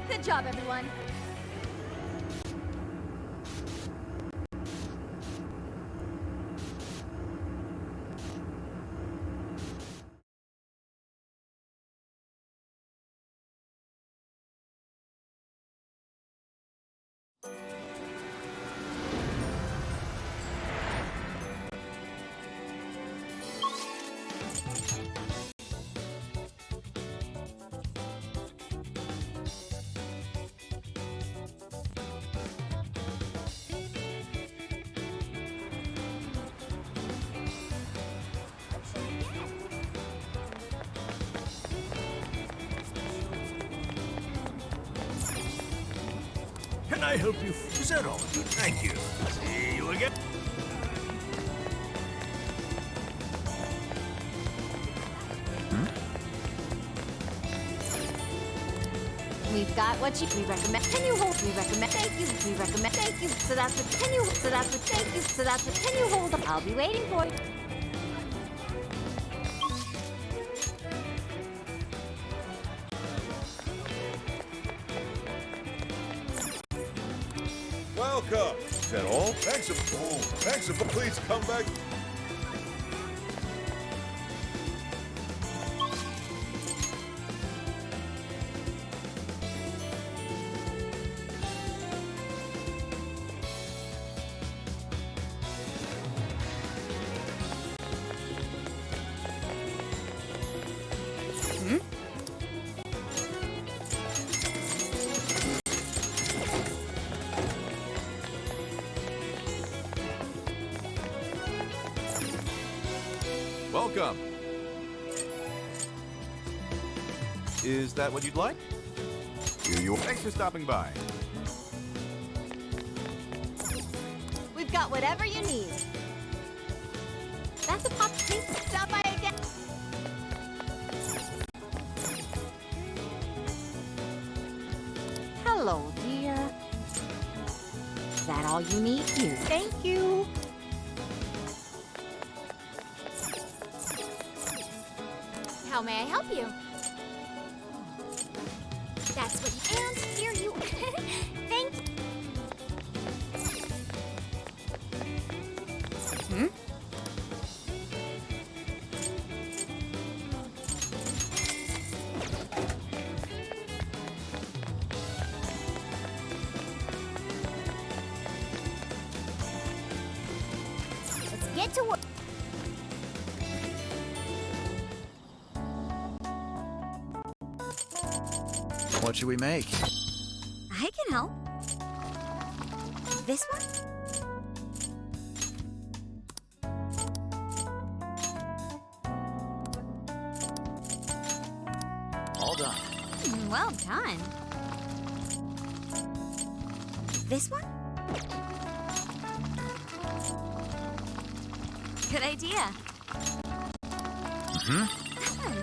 Good job, everyone. Can I help you? Is that all? Thank you. See you again. We've got what we recommend. Can you hold? We recommend. Thank you. We recommend. Thank you. So that's what. Can you? So that's what. Thank you. So that's what. Can you hold? I'll be waiting for you. Welcome. Is that all? Thanks. Please come back. Welcome. Is that what you'd like? Here you are. Thanks for stopping by. We've got whatever you need. That's a pop. Please stop by again. Hello, dear. Is that all you need? Here. Thank you. How may I help you? That's what you... And here you... Thank you. Let's get to work. What should we make? I can help. This one? All done. Well done. This one? Good idea.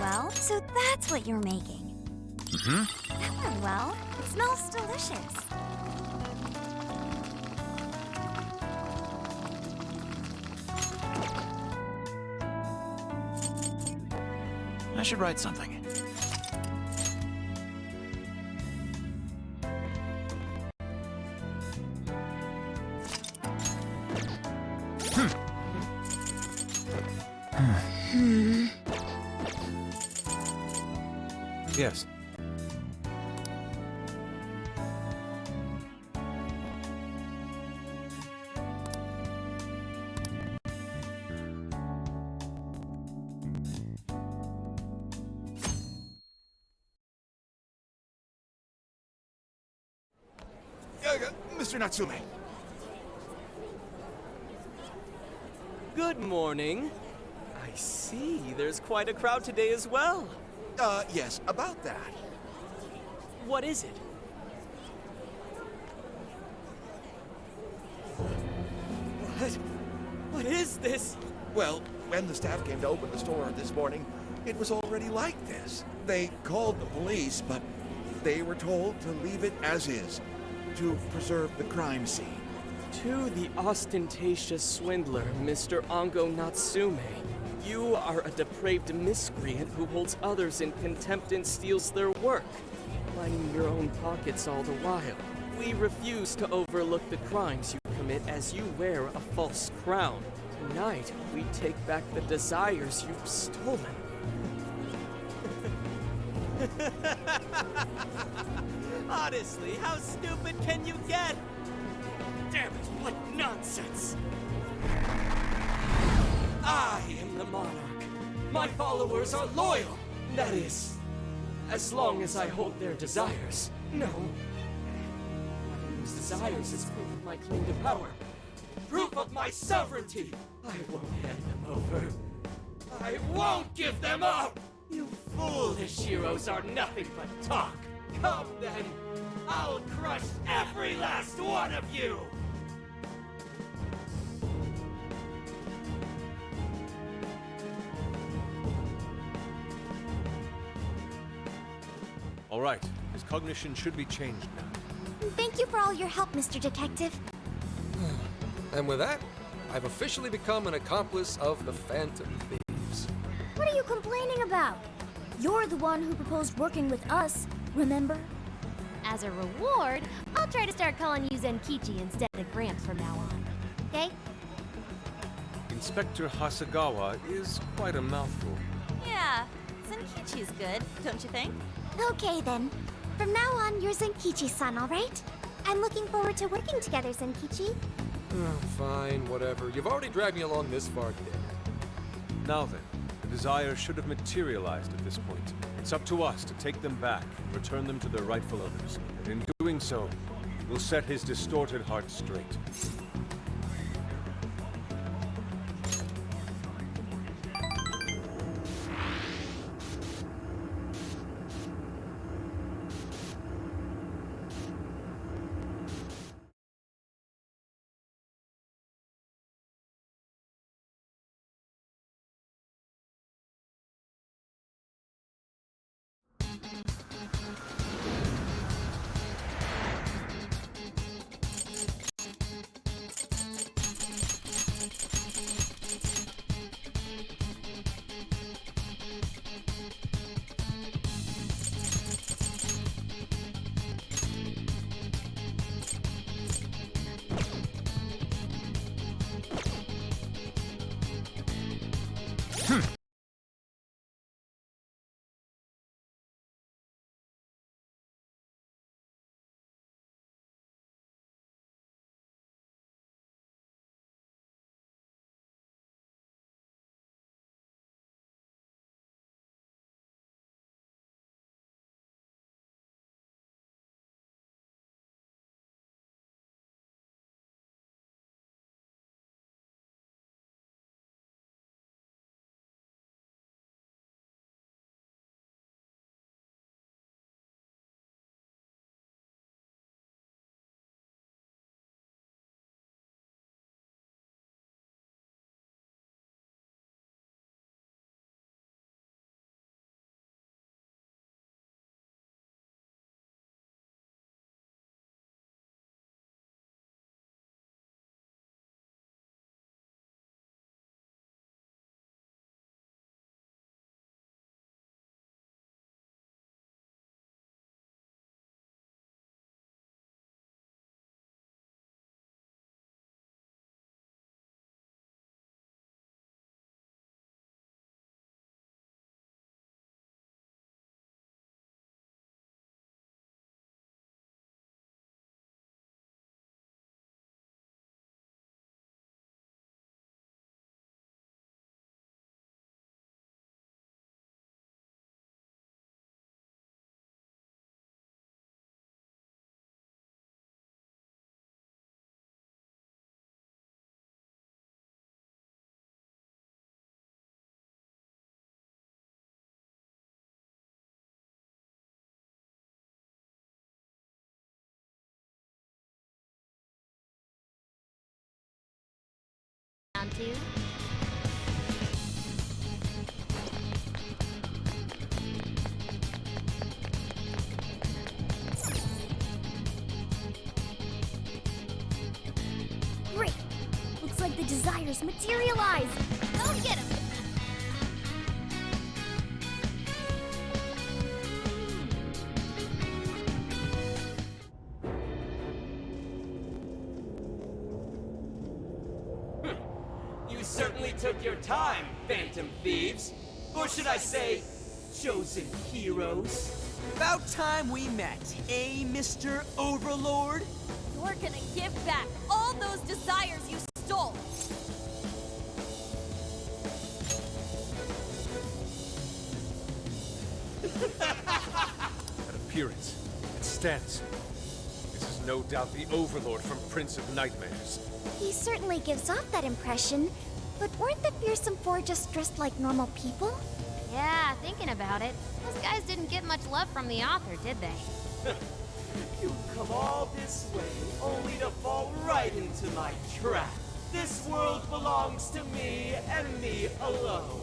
Well, so that's what you're making. Well, it smells delicious. I should write something. Yes. Mr. Natsume. Good morning. I see, there's quite a crowd today as well. Yes, about that. What is it? What is this? Well, when the staff came to open the store this morning, it was already like this. They called the police, but they were told to leave it as is, to preserve the crime scene. To the ostentatious swindler, Mr. Ongo Natsume. You are a depraved miscreant who holds others in contempt and steals their work. lining your own pockets all the while. We refuse to overlook the crimes you commit as you wear a false crown. Tonight, we take back the desires you've stolen. Honestly, how stupid can you get? Damn it, what nonsense! I am the monarch. My followers are loyal. That is, as long as I hold their desires. No. Having those desires is proof of my claim to power. Proof of my sovereignty. I won't hand them over. I won't give them up! You foolish heroes are nothing but talk. Come then, I'll crush every last one of you! All right, his cognition should be changed now. Thank you for all your help, Mr. Detective. And with that, I've officially become an accomplice of the Phantom Thieves. What are you complaining about? You're the one who proposed working with us, remember? As a reward, I'll try to start calling you Zenkichi instead of Gramps from now on. Okay? Inspector Hasagawa is quite a mouthful. Yeah, Zenkichi's good, don't you think? Okay then. From now on, you're Zenkichi-san, all right? I'm looking forward to working together, Zenkichi. Fine, whatever. You've already dragged me along this far today. Now then, the desires should have materialized at this point. It's up to us to take them back and return them to their rightful owners. And in doing so, we'll set his distorted heart straight. Round two. Great! Looks like the desires materialize! Go get him! certainly took your time, Phantom Thieves. Or should I say, chosen heroes? About time we met, eh, Mr. Overlord? You're gonna give back all those desires you stole. That appearance, it stands. This is no doubt the Overlord from Prince of Nightmares. He certainly gives off that impression, but weren't the fearsome four just dressed like normal people? Yeah, thinking about it, those guys didn't get much love from the author, did they? You've come all this way only to fall right into my trap. This world belongs to me and me alone.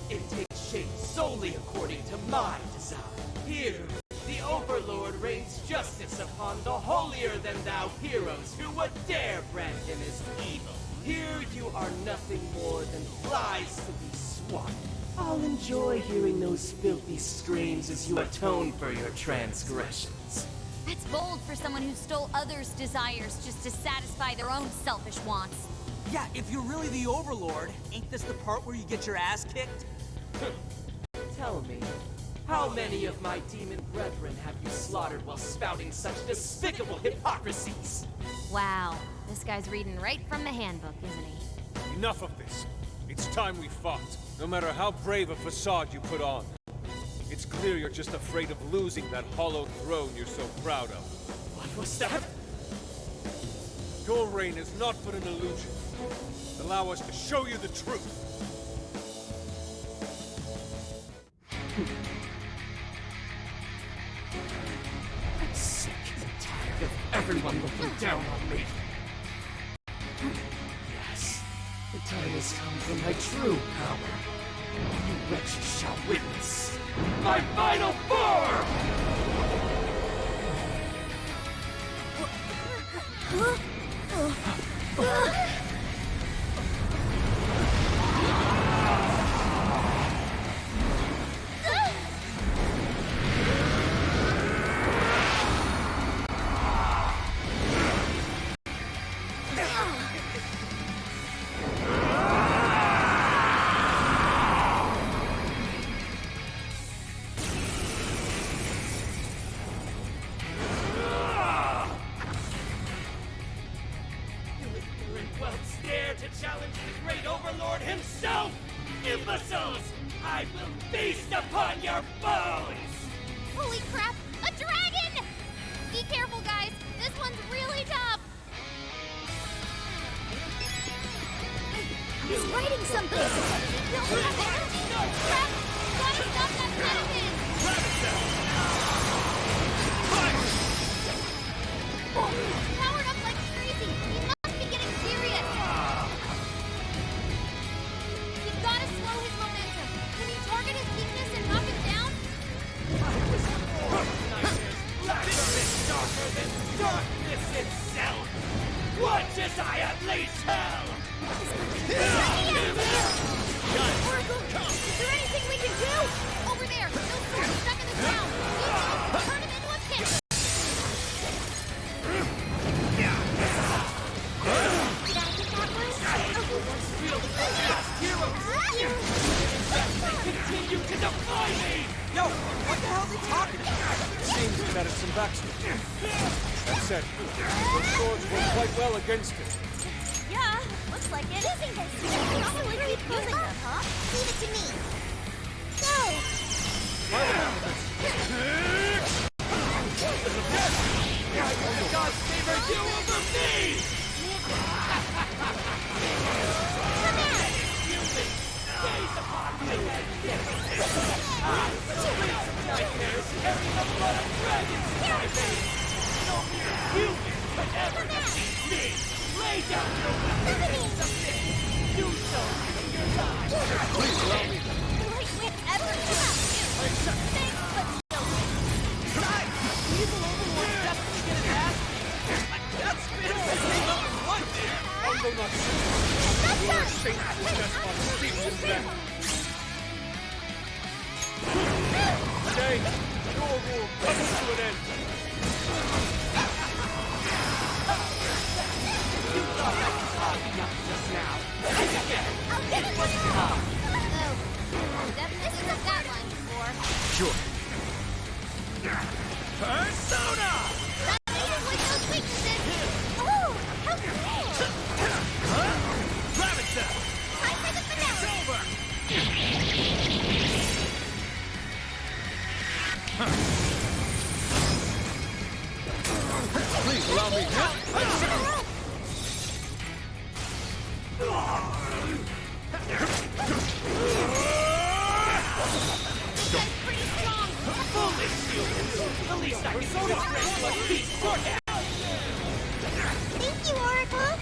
It takes shape solely according to my design. Here, the Overlord rains justice upon the holier-than-thou heroes who would dare brand him as evil. Here you are nothing more than flies to be swatted. I'll enjoy hearing those filthy screams as you atone for your transgressions. That's bold for someone who stole others' desires just to satisfy their own selfish wants. Yeah, if you're really the Overlord, ain't this the part where you get your ass kicked? Tell me, how many of my demon brethren have you slaughtered while spouting such despicable hypocrisies? Wow, this guy's reading right from the handbook, isn't he? Enough of this. It's time we fought. No matter how brave a facade you put on. It's clear you're just afraid of losing that hollow throne you're so proud of. What was that? Your reign is not but an illusion. Allow us to show you the truth. I'm sick and tired of everyone looking down on me. Yes, the time has come for my true power. You wretches shall witness my final form! Challenge the great Overlord himself! Imbeciles! I will feast upon your bones! Holy crap! A dragon! Be careful, guys! This one's really tough! He's writing something! Don't have energy! Crap! Gotta stop that pen of his! Powered up like crazy! He must be getting serious! You've gotta slow his momentum! Can you target his weakness and knock him down? Blasphemous darker than darkness itself! What desire leads hell? Oracle, is there anything we can do? Over there! Those swords stuck in the ground! Turn him into a pit! Did I get that one? Real fast heroes! They continue to defy me! Yo, what the hell's he talking about? Seems it added some backstory. That said, those swords work quite well against it. Yeah, looks like it. Using this! Probably keep using them, huh? Leave it to me! Go! The gods favor you over me! Gaze upon me nightmares carry the blood of dragons in my veins! No mere human could ever defeat me! Lay down your weapons and submit! Do so in your lives! Please allow me. Lightweight ever have you! Thanks, but no thanks. Guys, evil Overlord definitely get an ass. That's fantasy number one there. Although not your shameful despot steeped in death. Today, your rule comes to an end. You thought that was hard enough just now! And again! Sure. Persona! Avoid those weaknesses! Oh, how cool! Gravita! Time for the finale! Please allow me. Pretty strong! The least I can do is raise my feet toward that. Thank you, Oracle!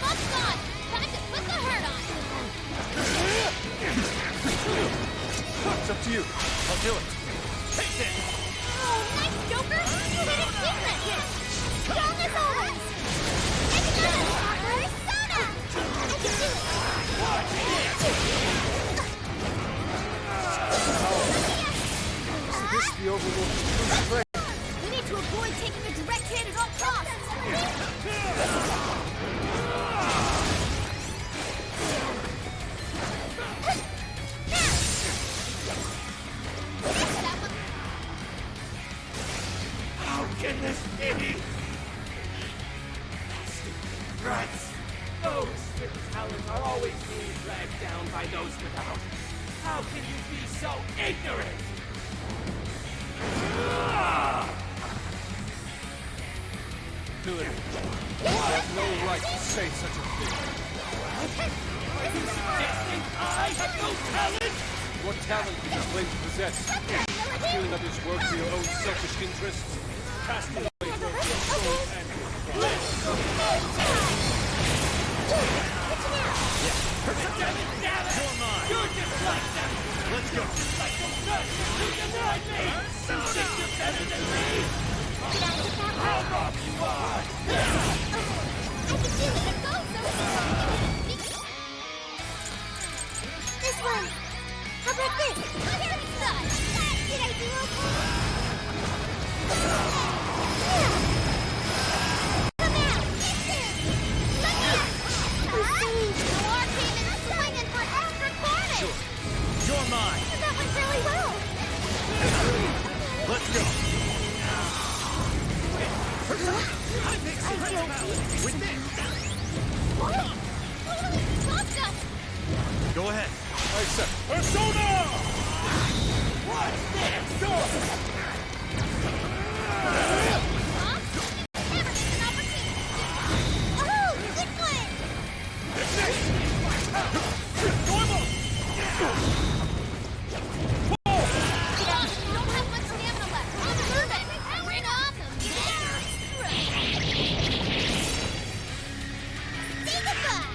Buff's gone! Time to put the hurt on! It's up to you. I'll do it. Oh, nice, Joker! You hit it different! Strong as always! Take another! Persona! I can do Is this the Overlord's true strength? We need to avoid taking a direct hit at all costs! How can this be? Rats! Those with talent are always being dragged down by those without. How can you be so ignorant? Hillary, you have no right to say such a thing. Think I have no talent? What talent do you claim to possess? Stealing others' work for your own selfish interests? Casting away your soul and You're mine! You're just like them! Let's go. Just like those nuts who denied me! You think you're better than me? How wrong you are! I can do it! Go, This one! How about this? Here it's done! Did I do okay? Come out! Let me out! Noir came in swinging for extra carnage! Sure. You're mine. That went really well! Let's go. I feel weak. With this. Stopped us! Go ahead. I accept. Persona! What's this? Go! Huh? Never gets an opportunity. Oh, good one! You don't have much stamina left. Observe it. Bring on the Say goodbye.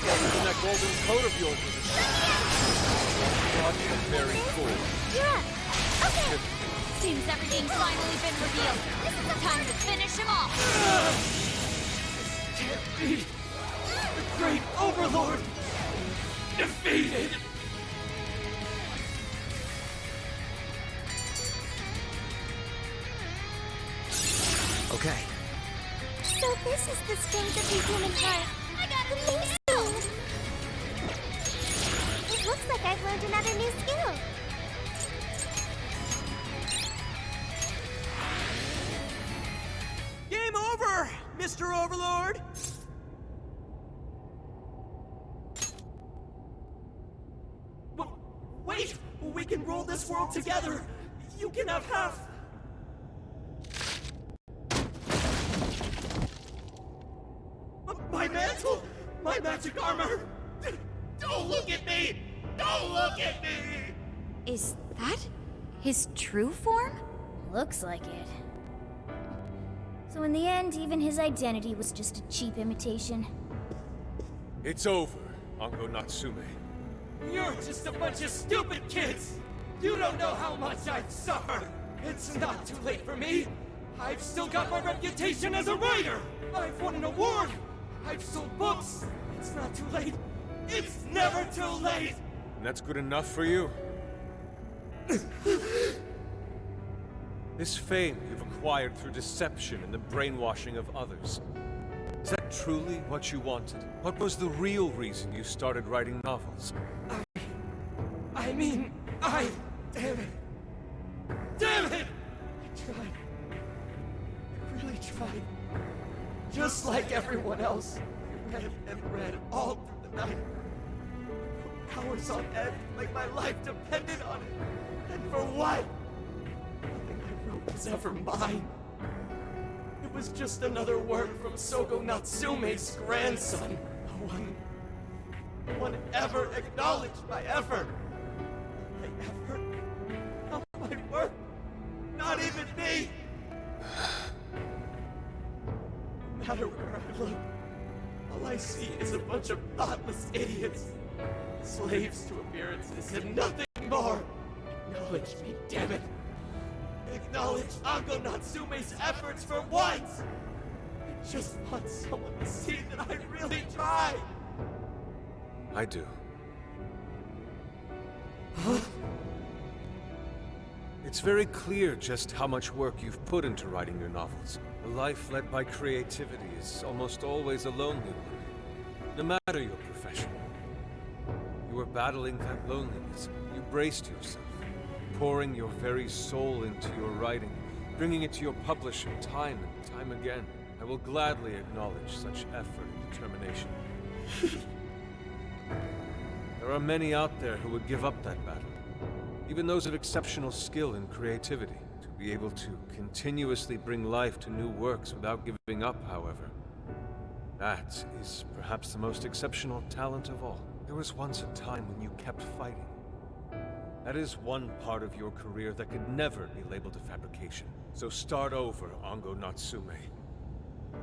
And that golden coat of yours was a very cool. You're up. Okay. Seems everything's finally been revealed. Time to finish him off. Can't be! The great overlord! Defeated! Okay. So this is the strength of the human heart. I got the new skill. It looks like I've learned another new skill. Game over, Mr. Overlord! Wait! We can rule this world together! You can have half! My mantle! My magic armor! Don't look at me! Don't look at me! Is that his true form? Looks like it. So in the end, even his identity was just a cheap imitation. It's over, Ango Natsume. You're just a bunch of stupid kids! You don't know how much I've suffered! It's not too late for me! I've still got my reputation as a writer! I've won an award! I've sold books! It's not too late! It's never too late! And that's good enough for you? This fame you've acquired through deception and the brainwashing of others. Is that truly what you wanted? What was the real reason you started writing novels? Damn it! Damn it! I tried. I really tried. Just like everyone else. I read and read all through the night. Hours on end, like my life depended on it. And for what? Nothing I wrote was ever mine. It was just another work from Sogo Natsume's grandson. No one ever acknowledged my effort. My effort? Not my work. Not even me. No matter where I look, all I see is a bunch of thoughtless idiots. Slaves to appearances and nothing more. Acknowledge me, damn it. Acknowledge Ango Natsume's efforts for once. I just want someone to see that I really tried. I do. Huh? It's very clear just how much work you've put into writing your novels. A life led by creativity is almost always a lonely one, no matter your profession. You were battling that loneliness. You braced yourself, pouring your very soul into your writing, bringing it to your publisher time and time again. I will gladly acknowledge such effort and determination. There are many out there who would give up that battle. Even those of exceptional skill and creativity. To be able to continuously bring life to new works without giving up, however. That is perhaps the most exceptional talent of all. There was once a time when you kept fighting. That is one part of your career that could never be labeled a fabrication. So start over, Ango Natsume.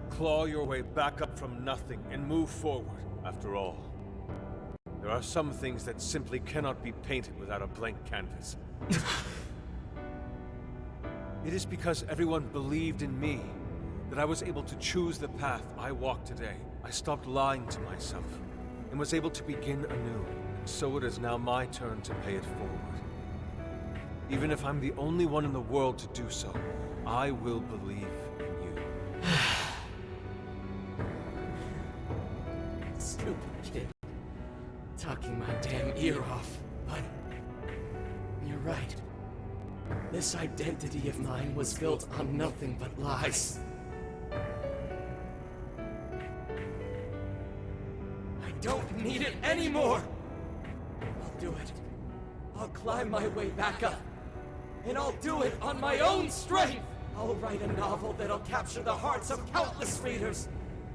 Claw your way back up from nothing and move forward. After all, there are some things that simply cannot be painted without a blank canvas. It is because everyone believed in me that I was able to choose the path I walk today. I stopped lying to myself and was able to begin anew. So it is now my turn to pay it forward. Even if I'm the only one in the world to do so, I will believe in you. Stupid kid. Talking my damn ear off, but you're right. This identity of mine was built on nothing but lies. I don't need it anymore! I'll do it. I'll climb my way back up. And I'll do it on my own strength! I'll write a novel that'll capture the hearts of countless readers,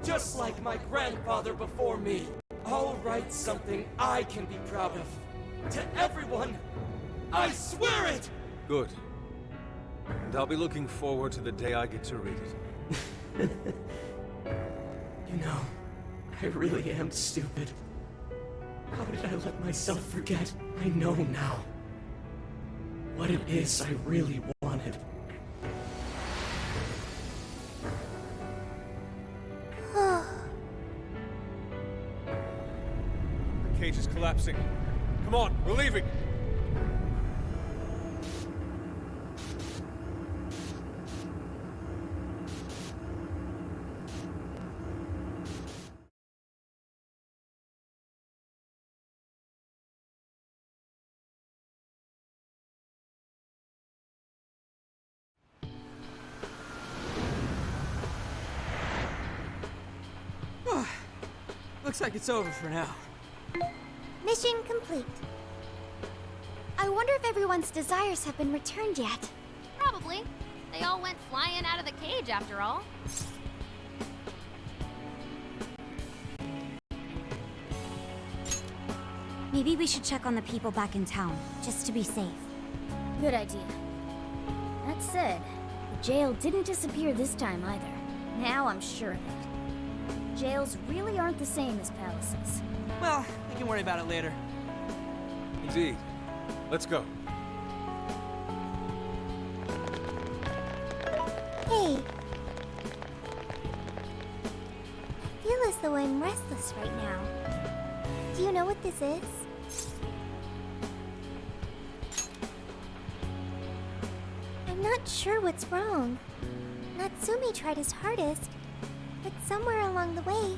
just like my grandfather before me. I'll write something I can be proud of. To everyone, I swear it! Good. And I'll be looking forward to the day I get to read it. You know, I really am stupid. How did I let myself forget? I know now what it is I really wanted. The cage is collapsing. Come on, we're leaving! Looks like it's over for now. Mission complete. I wonder if everyone's desires have been returned yet. Probably. They all went flying out of the cage after all. Maybe we should check on the people back in town, just to be safe. Good idea. That said, the jail didn't disappear this time either. Now I'm sure of it. Jails really aren't the same as palaces. Well, we can worry about it later. Indeed. Let's go. Hey. I feel as though I'm restless right now. Do you know what this is? I'm not sure what's wrong. Natsume tried his hardest, but somewhere along the way,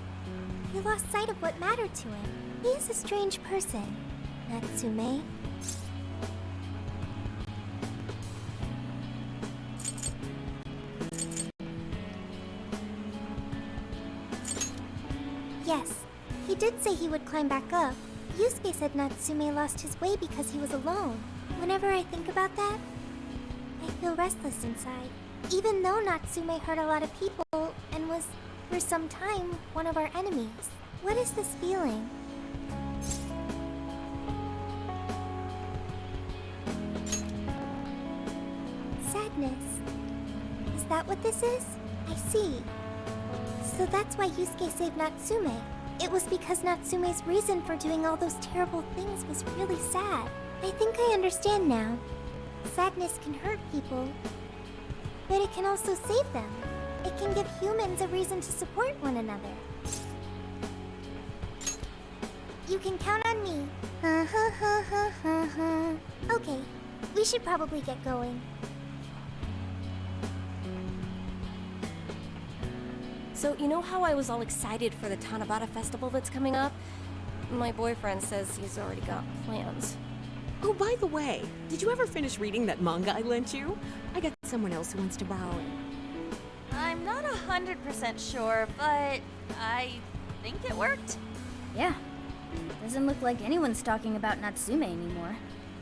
he lost sight of what mattered to him. He is a strange person, Natsume. Yes, he did say he would climb back up. Yusuke said Natsume lost his way because he was alone. Whenever I think about that, I feel restless inside. Even though Natsume hurt a lot of people and was, for some time, one of our enemies. What is this feeling? Sadness. Is that what this is? I see. So that's why Yusuke saved Natsume. It was because Natsume's reason for doing all those terrible things was really sad. I think I understand now. Sadness can hurt people, but it can also save them. It can give humans a reason to support one another. You can count on me. Okay, we should probably get going. So, you know how I was all excited for the Tanabata festival that's coming up? My boyfriend says he's already got plans. Oh, by the way, did you ever finish reading that manga I lent you? I got someone else who wants to borrow it. I'm not 100% sure, but I think it worked. Yeah. Doesn't look like anyone's talking about Natsume anymore.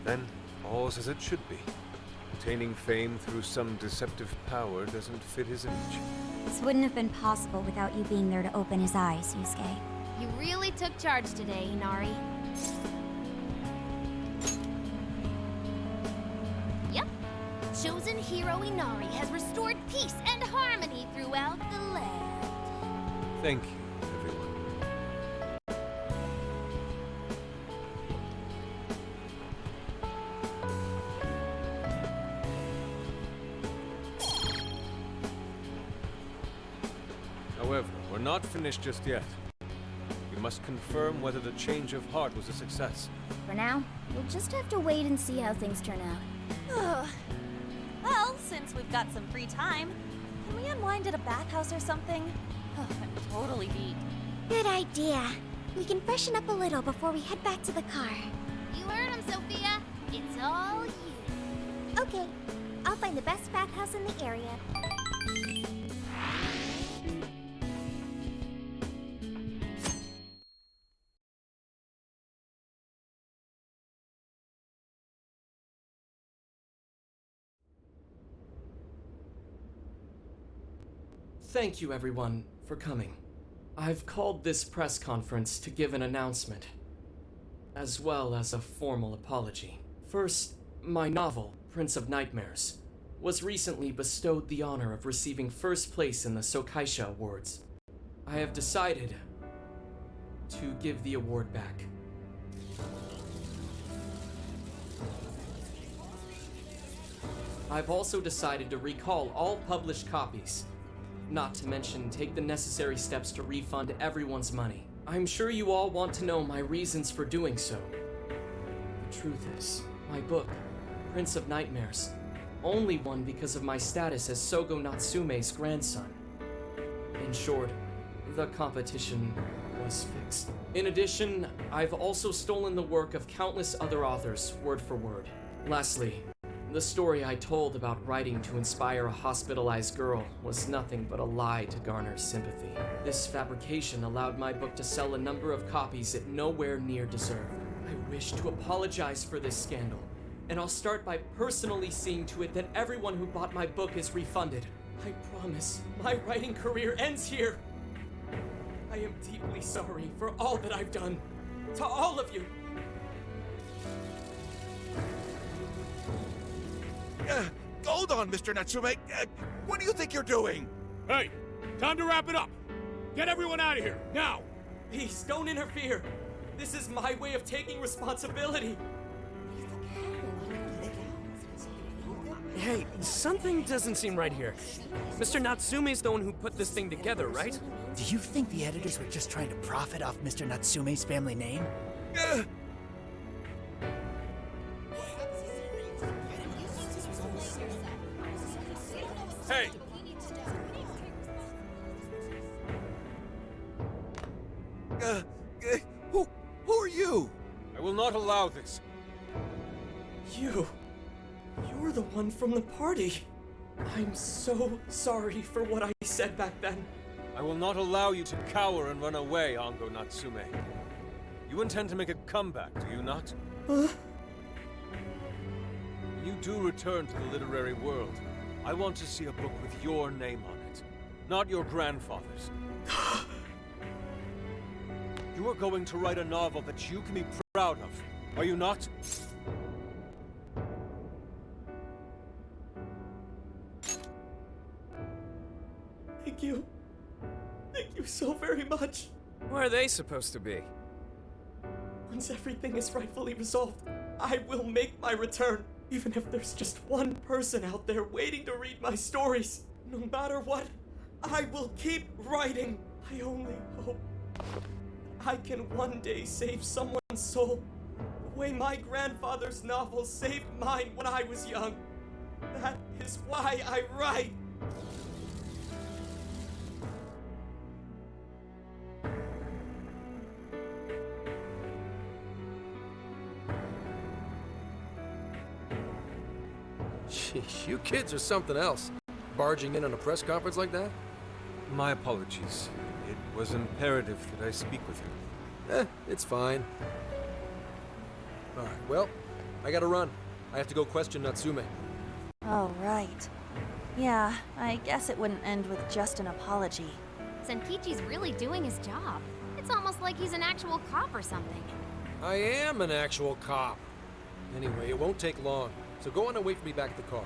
Then, all's as it should be. Attaining fame through some deceptive power doesn't fit his image. This wouldn't have been possible without you being there to open his eyes, Yusuke. You really took charge today, Inari. Yep. Chosen hero Inari has restored peace and harmony throughout the land. Thank you, everyone. However, we're not finished just yet. We must confirm whether the change of heart was a success. For now, we'll just have to wait and see how things turn out. Well, since we've got some free time, can we unwind at a bathhouse or something? Oh, I'm totally beat. Good idea. We can freshen up a little before we head back to the car. You heard him, Sophia. It's all you. Okay, I'll find the best bathhouse in the area. Thank you, everyone, for coming. I've called this press conference to give an announcement, as well as a formal apology. First, my novel, Prince of Nightmares, was recently bestowed the honor of receiving first place in the Sokaisha Awards. I have decided to give the award back. I've also decided to recall all published copies. Not to mention, take the necessary steps to refund everyone's money. I'm sure you all want to know my reasons for doing so. The truth is, my book, Prince of Nightmares, only won because of my status as Sogo Natsume's grandson. In short, the competition was fixed. In addition, I've also stolen the work of countless other authors, word for word. Lastly, the story I told about writing to inspire a hospitalized girl was nothing but a lie to garner sympathy. This fabrication allowed my book to sell a number of copies it nowhere near deserved. I wish to apologize for this scandal, and I'll start by personally seeing to it that everyone who bought my book is refunded. I promise, my writing career ends here. I am deeply sorry for all that I've done. To all of you. Hold on, Mr. Natsume. What do you think you're doing? Hey, time to wrap it up. Get everyone out of here, now! Please, don't interfere. This is my way of taking responsibility. Hey, something doesn't seem right here. Mr. Natsume's the one who put this thing together, right? Do you think the editors were just trying to profit off Mr. Natsume's family name? Hey! Who are you? I will not allow this. You're the one from the party. I'm so sorry for what I said back then. I will not allow you to cower and run away, Ango Natsume. You intend to make a comeback, do you not? When you do return to the literary world, I want to see a book with your name on it, not your grandfather's. You are going to write a novel that you can be proud of, are you not? Thank you. Thank you so very much. Where are they supposed to be? Once everything is rightfully resolved, I will make my return. Even if there's just one person out there waiting to read my stories. No matter what, I will keep writing. I only hope I can one day save someone's soul the way my grandfather's novel saved mine when I was young. That is why I write. Sheesh, you kids are something else. Barging in on a press conference like that? My apologies. It was imperative that I speak with you. It's fine. Alright, well, I gotta run. I have to go question Natsume. Oh, right. Yeah, I guess it wouldn't end with just an apology. Senkichi's really doing his job. It's almost like he's an actual cop or something. I am an actual cop. Anyway, it won't take long, so go on and wait for me back at the car.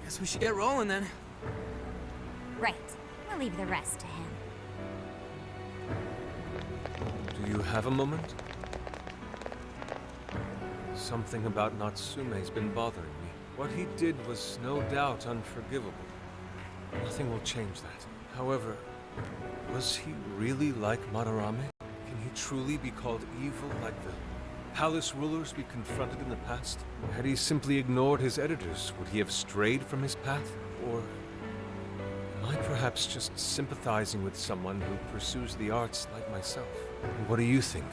Guess we should get rolling then. Right. We'll leave the rest to him. Do you have a moment? Something about Natsume's been bothering me. What he did was no doubt unforgivable. Nothing will change that. However, was he really like Madarame? Can he truly be called evil like the palace rulers we confronted in the past? Had he simply ignored his editors, would he have strayed from his path? Or am I perhaps just sympathizing with someone who pursues the arts like myself? What do you think?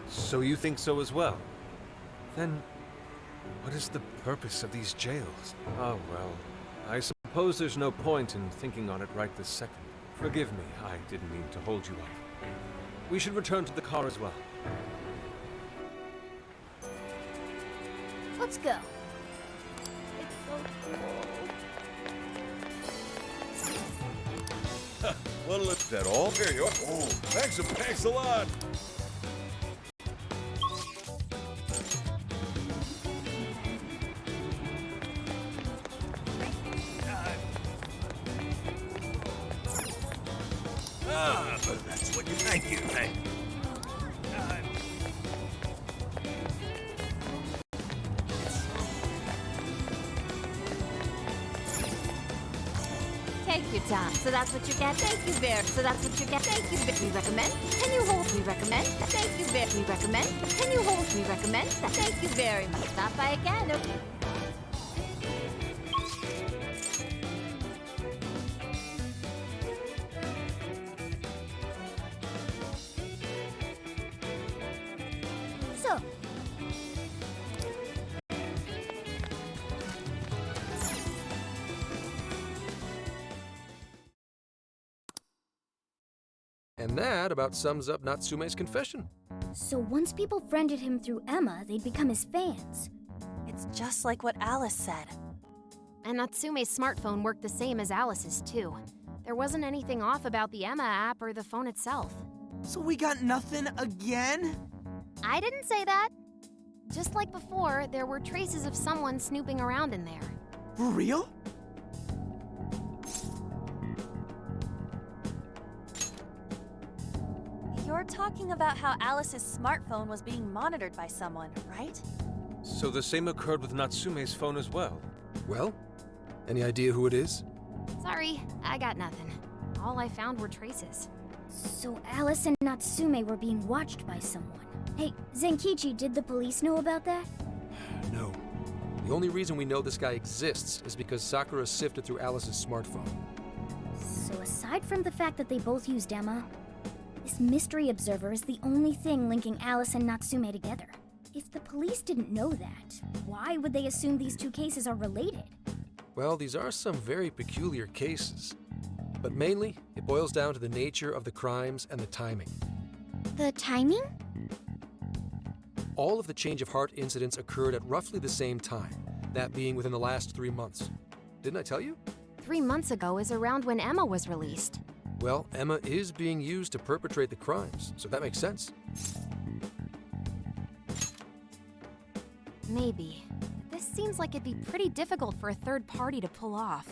So you think so as well? Then, what is the purpose of these jails? Oh well, I suppose there's no point in thinking on it right this second. Forgive me, I didn't mean to hold you up. We should return to the car as well. Let's go. It's so cool. Well, is that all? Here you are. Oh, thanks a lot. That's what you thank you. Hey. Take your time. So that's what you get. Thank you very. So that's what you get. Thank you very. We recommend. Can you hold? We recommend. Thank you very. We recommend. Can you hold? We recommend. Thank you very much. Stop by again. Okay. So. And that about sums up Natsume's confession. So once people friended him through Emma, they'd become his fans. It's just like what Alice said. And Natsume's smartphone worked the same as Alice's, too. There wasn't anything off about the Emma app or the phone itself. So we got nothing again? I didn't say that. Just like before, there were traces of someone snooping around in there. For real? You're talking about how Alice's smartphone was being monitored by someone, right? So the same occurred with Natsume's phone as well? Well, any idea who it is? Sorry, I got nothing. All I found were traces. So Alice and Natsume were being watched by someone. Hey, Zenkichi, did the police know about that? No. The only reason we know this guy exists is because Sakura sifted through Alice's smartphone. So aside from the fact that they both used Emma, this mystery observer is the only thing linking Alice and Natsume together. If the police didn't know that, why would they assume these two cases are related? Well, these are some very peculiar cases. But mainly, it boils down to the nature of the crimes and the timing. The timing? All of the change of heart incidents occurred at roughly the same time, that being within the last 3 months. Didn't I tell you? 3 months ago is around when Emma was released. Well, Emma is being used to perpetrate the crimes, so that makes sense. Maybe. This seems like it'd be pretty difficult for a third party to pull off.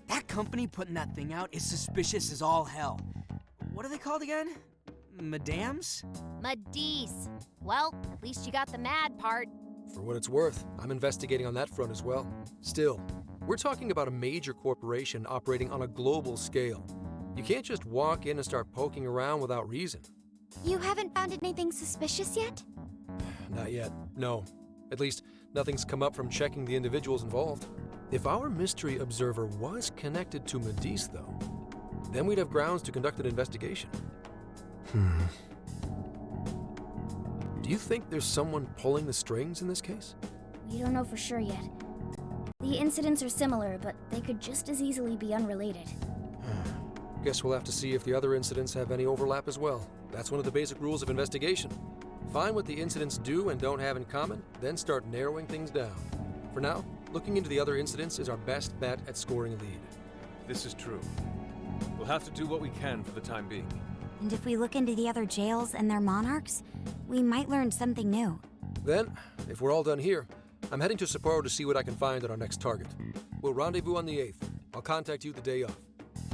That company putting that thing out is suspicious as all hell. What are they called again? Madams? Madis. Well, at least you got the mad part. For what it's worth, I'm investigating on that front as well. Still, we're talking about a major corporation operating on a global scale. You can't just walk in and start poking around without reason. You haven't found anything suspicious yet? Not yet, no. At least, nothing's come up from checking the individuals involved. If our mystery observer was connected to Madis, though, then we'd have grounds to conduct an investigation. Do you think there's someone pulling the strings in this case? We don't know for sure yet. The incidents are similar, but they could just as easily be unrelated. Guess we'll have to see if the other incidents have any overlap as well. That's one of the basic rules of investigation. Find what the incidents do and don't have in common, then start narrowing things down. For now, looking into the other incidents is our best bet at scoring a lead. This is true. We'll have to do what we can for the time being. And if we look into the other jails and their monarchs, we might learn something new. Then, if we're all done here, I'm heading to Sapporo to see what I can find at our next target. We'll rendezvous on the 8th. I'll contact you the day of.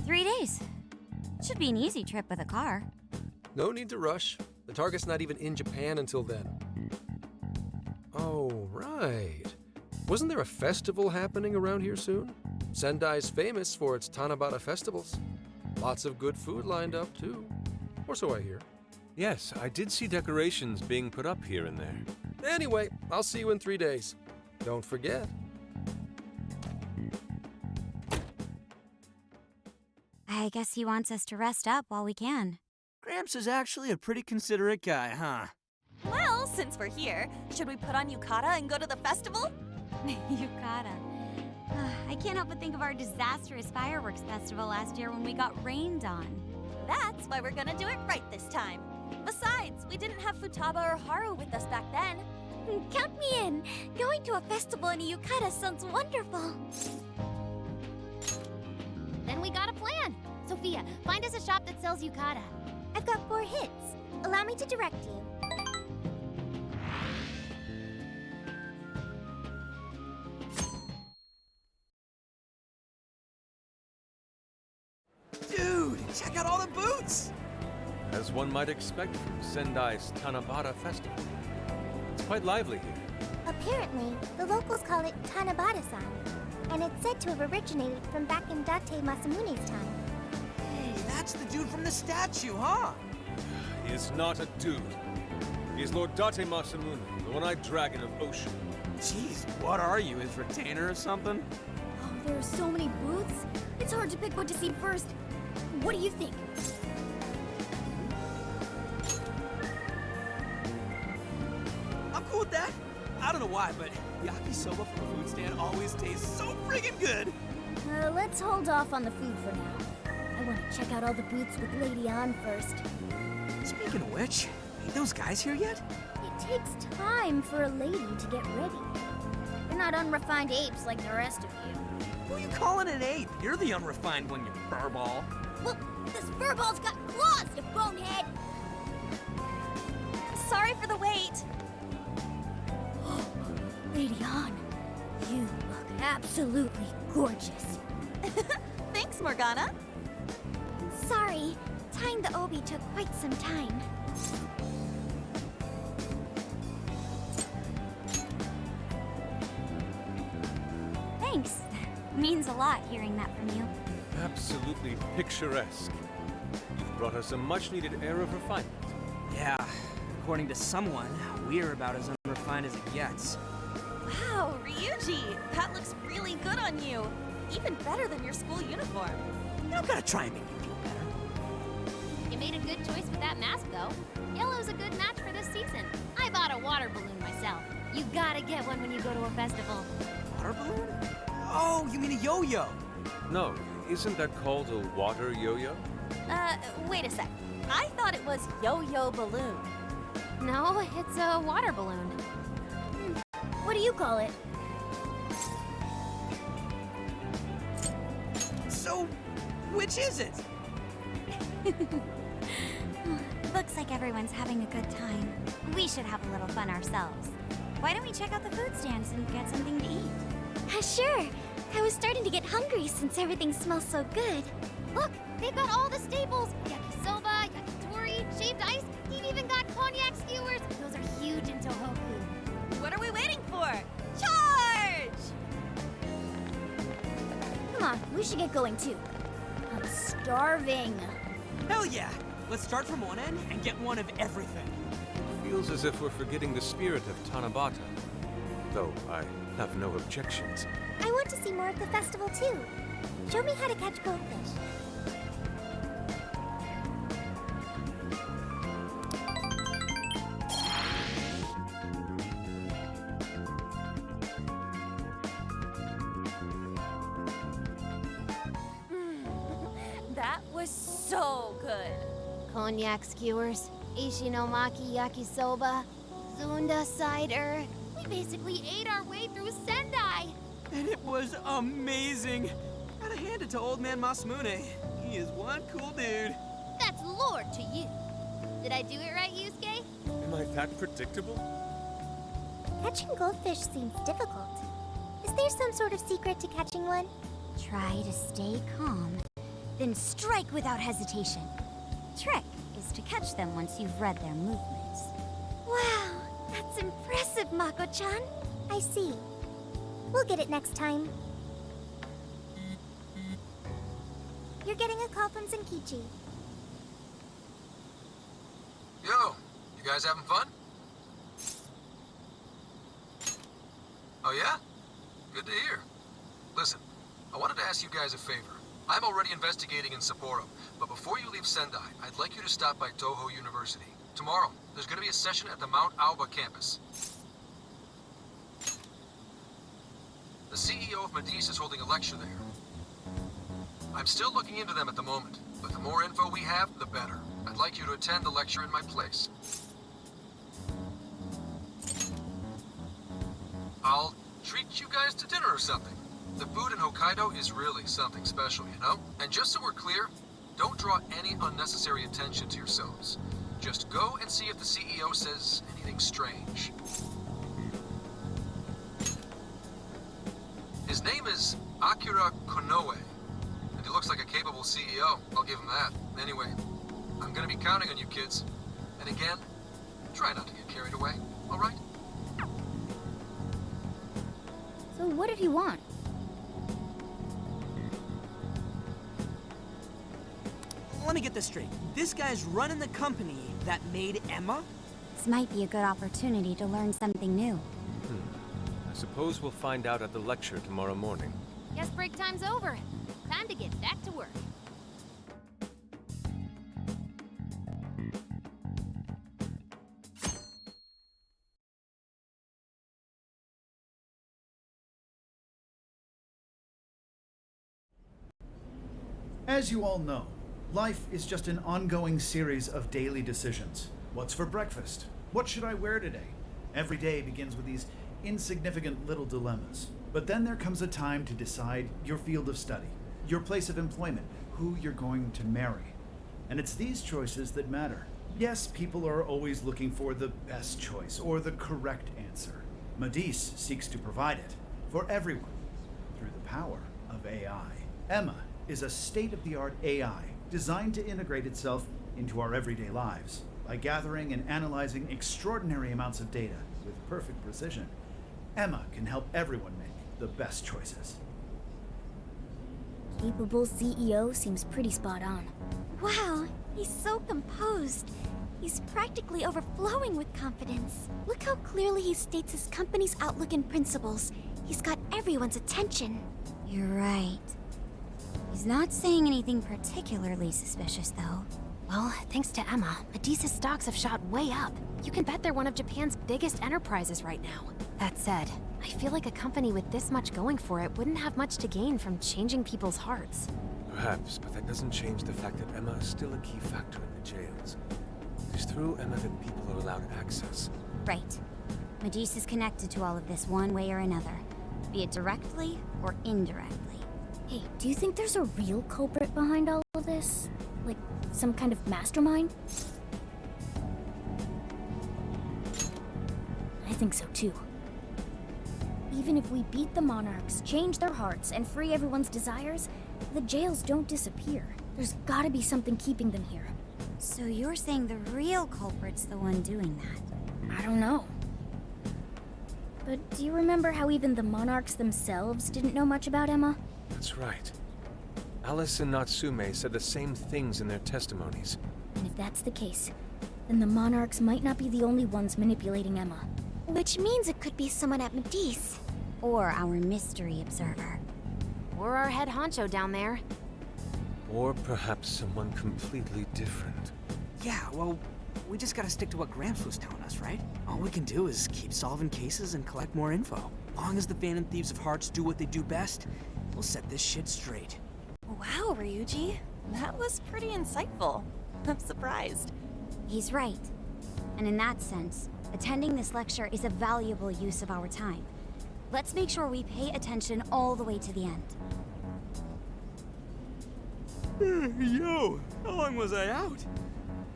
3 days. Should be an easy trip with a car. No need to rush. The target's not even in Japan until then. Oh, right. Wasn't there a festival happening around here soon? Sendai's famous for its Tanabata festivals. Lots of good food lined up, too. Or so I hear. Yes, I did see decorations being put up here and there. Anyway, I'll see you in 3 days. Don't forget. I guess he wants us to rest up while we can. Gramps is actually a pretty considerate guy, huh? Well, since we're here, should we put on yukata and go to the festival? Yukata. I can't help but think of our disastrous fireworks festival last year when we got rained on. That's why we're gonna do it right this time. Besides, we didn't have Futaba or Haru with us back then. Count me in! Going to a festival in a yukata sounds wonderful! Then we got a plan. Sophia, find us a shop that sells yukata. I've got 4 hits. Allow me to direct you. Dude, check out all the booths! As one might expect from Sendai's Tanabata festival. It's quite lively here. Apparently, the locals call it Tanabata-san, and it's said to have originated from back in Date Masamune's time. Hey, that's the dude from the statue, huh? He is not a dude. He is Lord Date Masamune, the one-eyed dragon of Ocean. Jeez, what are you, his retainer or something? Oh, there are so many booths. It's hard to pick what to see first. What do you think? I'm cool with that. I don't know why, but yakisoba from a food stand always tastes so friggin' good. Let's hold off on the food for now. I want to check out all the booths with Lady On first. Speaking of which, ain't those guys here yet? It takes time for a lady to get ready. They're not unrefined apes like the rest of you. Who are you calling an ape? You're the unrefined one, you furball. Well, this furball's got claws, you bonehead! Sorry for the wait. Lady On, you look absolutely gorgeous. Thanks, Morgana. Sorry, tying the obi took quite some time. Thanks. Means a lot hearing that from you. Absolutely picturesque. You've brought us a much-needed air of refinement. Yeah, according to someone, we're about as unrefined as it gets. Wow, Ryuji, that looks really good on you. Even better than your school uniform. You don't gotta try and make me feel better. You made a good choice with that mask, though. Yellow's a good match for this season. I bought a water balloon myself. You gotta get one when you go to a festival. Water balloon? Oh, you mean a yo-yo? No, isn't that called a water yo-yo? Wait a sec. I thought it was yo-yo balloon. No, it's a water balloon. What do you call it? So, which is it? Looks like everyone's having a good time. We should have a little fun ourselves. Why don't we check out the food stands and get something to eat? Sure. I was starting to get hungry since everything smells so good. Look, they've got all the staples. Yakisoba, yakitori, shaved ice. They've even got cognac skewers. Those are huge in Tohoku. What are we waiting for? Charge! Come on, we should get going too. I'm starving. Hell yeah! Let's start from one end and get one of everything. Feels as if we're forgetting the spirit of Tanabata. Though I have no objections. I want to see more of the festival too. Show me how to catch goldfish. That was so good. Cognac skewers, ishinomaki yakisoba, zunda cider. We basically ate our way through Sendai. And it was amazing. Gotta hand it to old man Masamune. He is one cool dude. That's lore to you. Did I do it right, Yusuke? Am I that predictable? Catching goldfish seems difficult. Is there some sort of secret to catching one? Try to stay calm, then strike without hesitation. Trick is to catch them once you've read their movements. Wow, that's impressive, Mako-chan. I see. We'll get it next time. You're getting a call from Zenkichi. Yo, you guys having fun? Oh yeah? Good to hear. Listen, I wanted to ask you guys a favor. I'm already investigating in Sapporo, but before you leave Sendai, I'd like you to stop by Toho University. Tomorrow, there's going to be a session at the Mount Aoba campus. The CEO of Medice is holding a lecture there. I'm still looking into them at the moment, but the more info we have, the better. I'd like you to attend the lecture in my place. I'll treat you guys to dinner or something. The food in Hokkaido is really something special, you know? And just so we're clear, don't draw any unnecessary attention to yourselves. Just go and see if the CEO says anything strange. His name is Akira Konoe, and he looks like a capable CEO, I'll give him that. Anyway, I'm gonna be counting on you kids. And again, try not to get carried away, alright? So what did he want? Let me get this straight. This guy's running the company that made Emma? This might be a good opportunity to learn something new. I suppose we'll find out at the lecture tomorrow morning. Guess break time's over. Time to get back to work. As you all know, life is just an ongoing series of daily decisions. What's for breakfast? What should I wear today? Every day begins with these insignificant little dilemmas. But then there comes a time to decide your field of study, your place of employment, who you're going to marry. And it's these choices that matter. Yes, people are always looking for the best choice or the correct answer. Medice seeks to provide it for everyone through the power of AI. Emma is a state-of-the-art AI designed to integrate itself into our everyday lives. By gathering and analyzing extraordinary amounts of data with perfect precision, Emma can help everyone make the best choices. Capable CEO seems pretty spot on. Wow, he's so composed. He's practically overflowing with confidence. Look how clearly he states his company's outlook and principles. He's got everyone's attention. You're right. He's not saying anything particularly suspicious, though. Well, thanks to Emma, Medea's stocks have shot way up. You can bet they're one of Japan's biggest enterprises right now. That said, I feel like a company with this much going for it wouldn't have much to gain from changing people's hearts. Perhaps, but that doesn't change the fact that Emma is still a key factor in the jails. It's through Emma that people are allowed access. Right. Medis is connected to all of this one way or another, be it directly or indirectly. Hey, do you think there's a real culprit behind all of this? Like, some kind of mastermind? I think so too. Even if we beat the Monarchs, change their hearts, and free everyone's desires, the jails don't disappear. There's gotta be something keeping them here. So you're saying the real culprit's the one doing that? I don't know. But do you remember how even the Monarchs themselves didn't know much about Emma? That's right. Alice and Natsume said the same things in their testimonies. And if that's the case, then the Monarchs might not be the only ones manipulating Emma. Which means it could be someone at Medea's. Or our mystery observer. Or our head honcho down there. Or perhaps someone completely different. Yeah, well, we just gotta stick to what Gramps was telling us, right? All we can do is keep solving cases and collect more info. Long as the Phantom Thieves of Hearts do what they do best, we'll set this shit straight. Wow, Ryuji. That was pretty insightful. I'm surprised. He's right. And in that sense, attending this lecture is a valuable use of our time. Let's make sure we pay attention all the way to the end. Yo, how long was I out?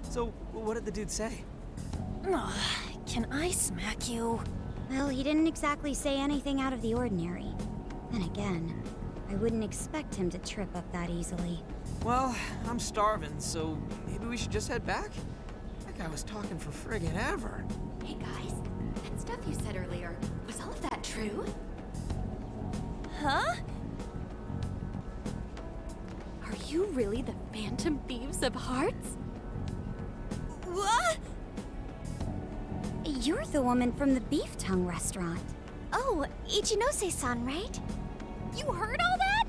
So, what did the dude say? Ugh, can I smack you? Well, he didn't exactly say anything out of the ordinary. Then again, I wouldn't expect him to trip up that easily. Well, I'm starving, so maybe we should just head back? That guy was talking for friggin' ever. Hey guys, that stuff you said earlier, was all of that true? Huh? Are you really the Phantom Thieves of Hearts? What? You're the woman from the Beef Tongue restaurant. Oh, Ichinose-san, right? You heard all that?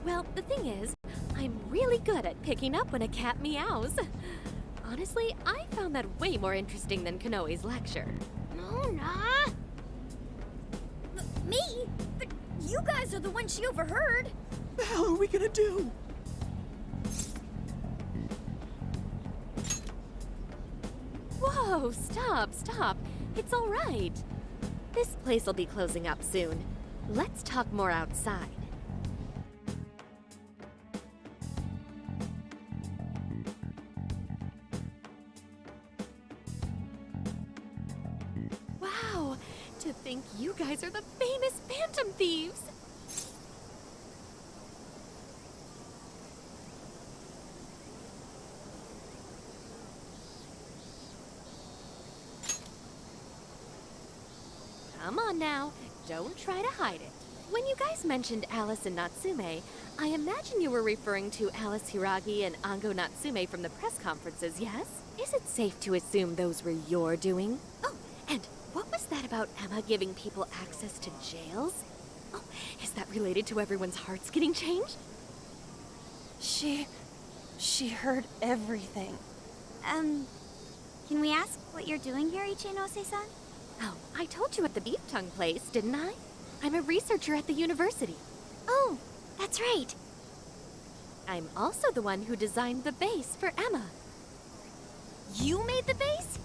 Well, the thing is, I'm really good at picking up when a cat meows. Honestly, I found that way more interesting than Konoe's lecture. Mona! Me? But you guys are the ones she overheard. What the hell are we gonna do? Whoa, stop. It's all right. This place will be closing up soon. Let's talk more outside. Wow, to think you guys are the famous Phantom Thieves! Come on now, don't try to hide it. When you guys mentioned Alice and Natsume, I imagine you were referring to Alice Hiragi and Ango Natsume from the press conferences, yes? Is it safe to assume those were your doing? Oh, and what was that about Emma giving people access to jails? Oh, is that related to everyone's hearts getting changed? She heard everything. Can we ask what you're doing here, Ichinose-san? Oh, I told you at the Beef Tongue place, didn't I? I'm a researcher at the university. Oh, that's right. I'm also the one who designed the base for Emma. You made the base?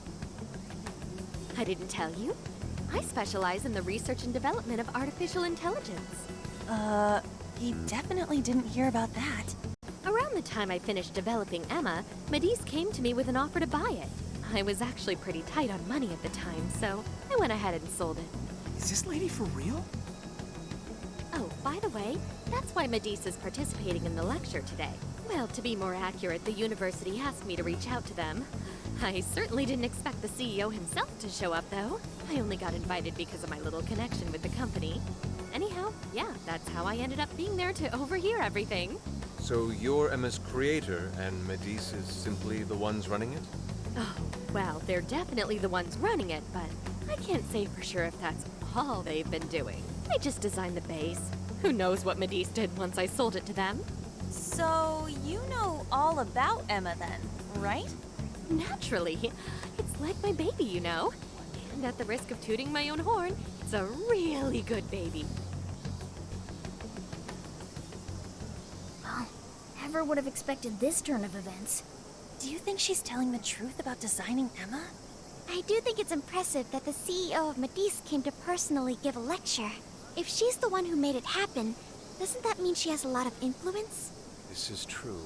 I didn't tell you. I specialize in the research and development of artificial intelligence. He definitely didn't hear about that. Around the time I finished developing Emma, Medis came to me with an offer to buy it. I was actually pretty tight on money at the time, so I went ahead and sold it. Is this lady for real? Oh, by the way, that's why Medis is participating in the lecture today. Well, to be more accurate, the university asked me to reach out to them. I certainly didn't expect the CEO himself to show up, though. I only got invited because of my little connection with the company. Anyhow, yeah, that's how I ended up being there to overhear everything. So you're Emma's creator, and Medice is simply the ones running it? Oh, well, they're definitely the ones running it, but I can't say for sure if that's all they've been doing. I just designed the base. Who knows what Medice did once I sold it to them? So, you know all about Emma then, right? Naturally. It's like my baby, you know. And at the risk of tooting my own horn, it's a really good baby. Well, never would have expected this turn of events. Do you think she's telling the truth about designing Emma? I do think it's impressive that the CEO of Medice came to personally give a lecture. If she's the one who made it happen, doesn't that mean she has a lot of influence? This is true.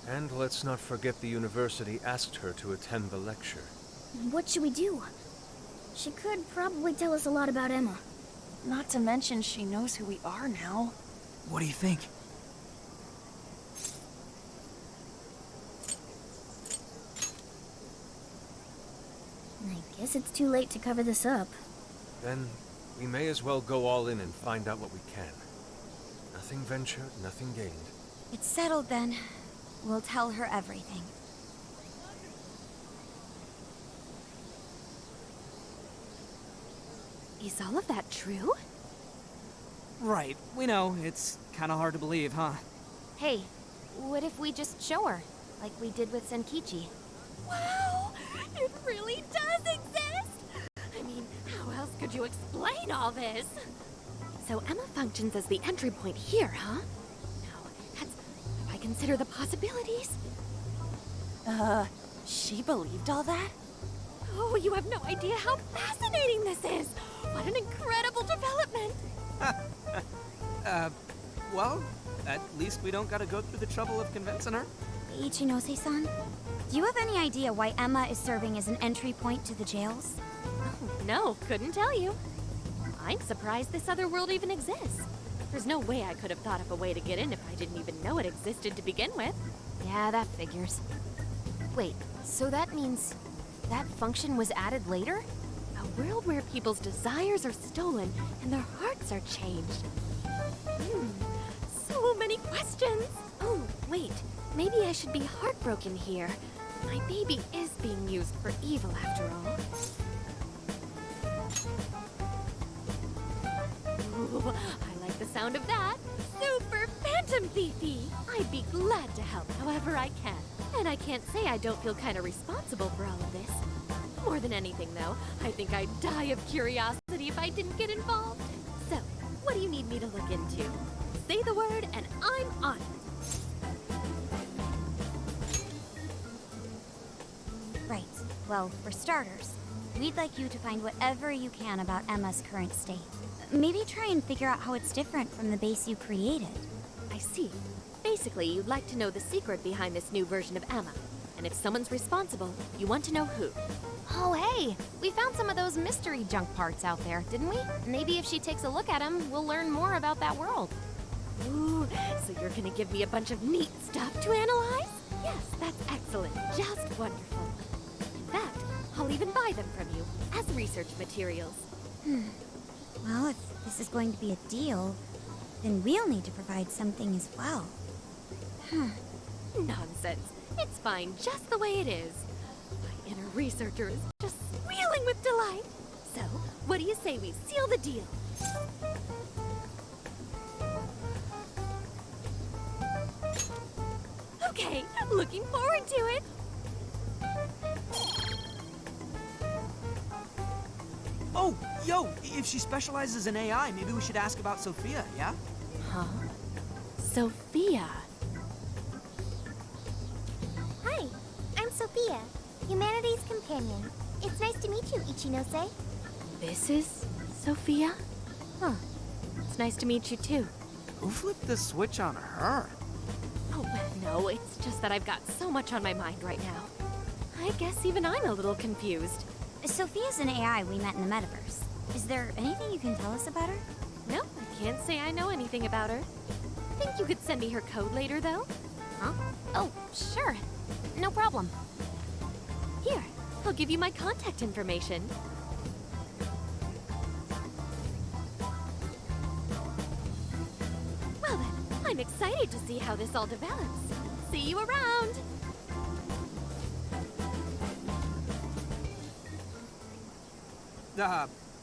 And let's not forget the university asked her to attend the lecture. What should we do? She could probably tell us a lot about Emma. Not to mention she knows who we are now. What do you think? I guess it's too late to cover this up. Then we may as well go all in and find out what we can. Nothing ventured, nothing gained. It's settled then. We'll tell her everything. Is all of that true? Right. We know. It's kind of hard to believe, huh? Hey, what if we just show her, like we did with Senkichi? Wow! It really does exist! I mean, how else could you explain all this? So Emma functions as the entry point here, huh? No, that's... if I consider the possibilities... She believed all that? Oh, you have no idea how fascinating this is! What an incredible development! Well, at least we don't gotta go through the trouble of convincing her. Ichinose-san, do you have any idea why Emma is serving as an entry point to the jails? Oh, no, couldn't tell you. I'm surprised this other world even exists. There's no way I could have thought of a way to get in if I didn't even know it existed to begin with. Yeah, that figures. Wait, so that means that function was added later? A world where people's desires are stolen and their hearts are changed. So many questions. Oh, wait. Maybe I should be heartbroken here. My baby is being used for evil after all. Ooh, I like the sound of that. Super Phantom Thiefy! I'd be glad to help however I can. And I can't say I don't feel kind of responsible for all of this. More than anything, though, I think I'd die of curiosity if I didn't get involved. So, what do you need me to look into? Say the word and I'm on it. Right. Well, for starters, we'd like you to find whatever you can about Emma's current state. Maybe try and figure out how it's different from the base you created. I see. Basically, you'd like to know the secret behind this new version of Emma. And if someone's responsible, you want to know who. Oh, hey! We found some of those mystery junk parts out there, didn't we? Maybe if she takes a look at them, we'll learn more about that world. Ooh, so you're gonna give me a bunch of neat stuff to analyze? Yes, that's excellent. Just wonderful. In fact, I'll even buy them from you as research materials. Well, if this is going to be a deal, then we'll need to provide something as well. Nonsense. It's fine just the way it is. My inner researcher is just squealing with delight. So, what do you say we seal the deal? Okay, looking forward to it. Oh, yo, if she specializes in AI, maybe we should ask about Sophia, yeah? Huh? Sophia? Hi, I'm Sophia, Humanity's companion. It's nice to meet you, Ichinose. This is Sophia? Huh. It's nice to meet you too. Who flipped the switch on her? Oh, no, it's just that I've got so much on my mind right now. I guess even I'm a little confused. Sophia's an AI we met in the metaverse. Is there anything you can tell us about her? No, I can't say I know anything about her. Think you could send me her code later, though? Huh? Oh, sure. No problem. Here, I'll give you my contact information. I'm excited to see how this all develops. See you around!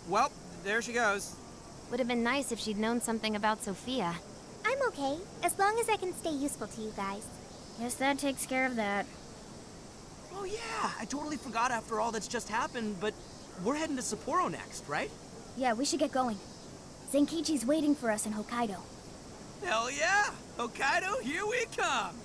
Well, there she goes. Would have been nice if she'd known something about Sophia. I'm okay, as long as I can stay useful to you guys. Guess that takes care of that. Oh yeah, I totally forgot after all that's just happened, but we're heading to Sapporo next, right? Yeah, we should get going. Zenkichi's waiting for us in Hokkaido. Hell yeah! Hokkaido, here we come!